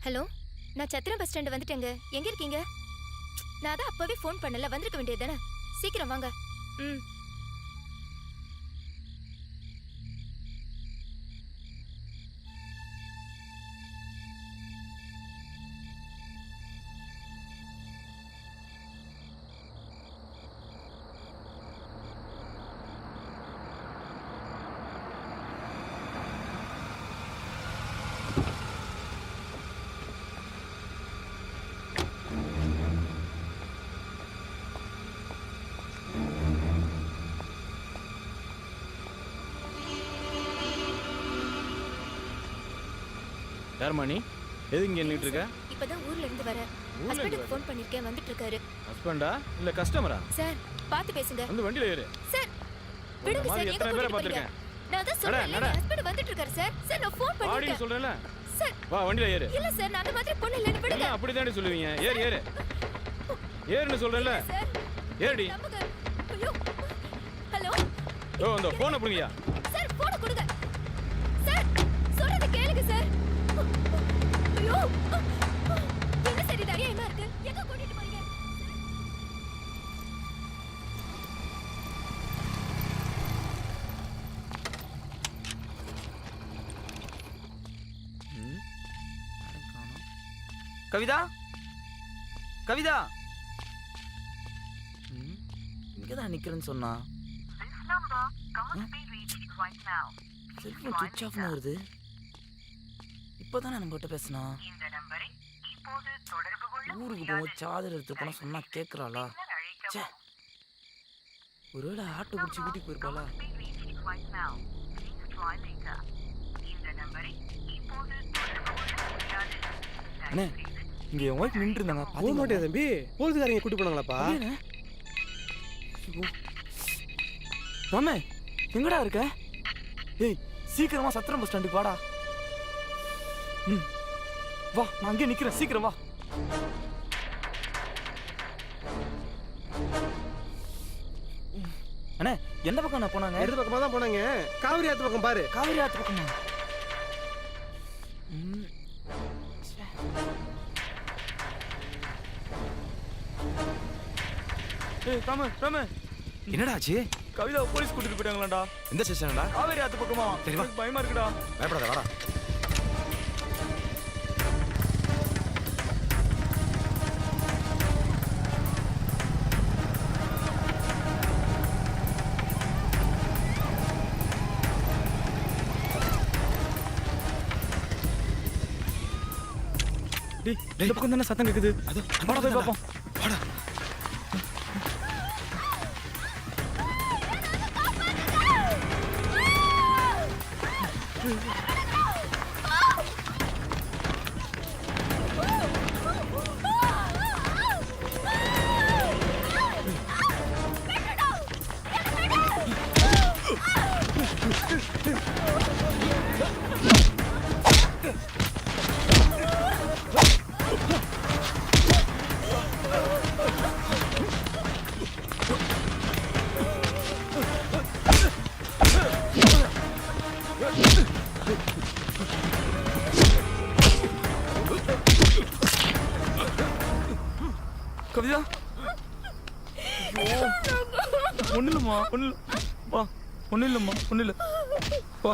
Hello, நான் சத்திரம் bus stand வந்துட்டேங்க. எங்க இருக்கீங்க? நான் தான் அப்பவே ஃபோன் பண்ணல, வந்திருக்க வேண்டியது தானே. சீக்கிரம் வாங்க. ம். யார்மா நீ? எது இங்க நின்னுட்டு இருக்க? இப்பதான் ஊர்ல இருந்து வரேன். ஹஸ்பண்டுக்கு ஃபோன் பண்ணிருக்கேன், வந்துட்டு இருக்காரு. ஹஸ்பண்டா இல்ல கஸ்டமரா? சார், பாத்து பேசுங்க. வந்து வண்டியில ஏறு. சார், விடுங்க சார். எத்தனை பேரை பாத்துர்க்கேன்? நான் தான் சொல்றேன், ஹஸ்பண்ட் வந்துட்டு இருக்காரு சார். சார், நான் ஃபோன் பண்ணிருக்கேன். ஆடி சொல்றேன்ல. சார், வா வண்டியில ஏறு. இல்ல சார், நான் அந்த மாதிரி பொண்ணு இல்லன்னு விடுங்க. இல்ல அப்படி தானே சொல்லுவீங்க. ஏறு ஏறு. ஏறுன்னு சொல்றேன்ல. சார், ஏறுடி. ஐயோ. ஹலோ. ஓ அந்த போன் புடுங்கயா. சார், போன் கொடுங்க. சார், சொல்றத கேளுங்க சார். ஐயோ. என்ன சரி தரியாம இருக்கு. எங்க கூட்டிட்டு போறீங்க? கவிதா, கவிதா, இங்கதான் நிக்கிறேன்னு சொன்னா. செல்போன் சுவிட்ச் ஆஃப் வருது. இப்பதானே நம்மகிட்ட பேசினா. ஊருக்கு போகும்போது சார்ஜர் எடுத்து போனா சொன்னா கேக்குறாளா? ஒருவேளை ஆட்டோ பிடிச்சி வீட்டுக்கு போயிருப்பாளா? அண்ணே, இங்க என் ஒய்ஃப் நின்று இருந்தாங்க. போக மாட்டேன் தம்பி. போலீஸ்காரங்க கூட்டி போனாங்களாப்பா? ராமே, எங்கடா இருக்க? ஏய், சீக்கிரமா சத்திரம் பஸ் ஸ்டாண்டுக்கு வாடா. வா, நான் அங்கே நிக்கிறேன். சீக்கிரம் வா. அண்ணே, எந்த பக்கம் நான் போனாங்க? இடது பக்கமா தான் போனாங்க. காவிரி ஆத்து பக்கம் பாரு. காவிரி ஆத்து பக்கமா? ஏய் ராம, ராம, என்னடா ஆச்சு? கவிதா போலீஸ் கூட்டிட்டு போயிட்டாங்களாடா. எந்த ஸ்டேஷன்டா? காவேரி ஆத்து பக்கமா? சரி வா. பயமா இருக்குடா. பயப்படாத வாடா. டேய், இந்த பக்கம் தானே சத்தம் கேக்குது. வாடா போய் பாப்போம். வாடா. கவிதா, ஒண்ணு இல்லம்மா, ஒண்ணு வா, ஒண்ணு இல்லம்மா, ஒண்ணு இல்ல வா.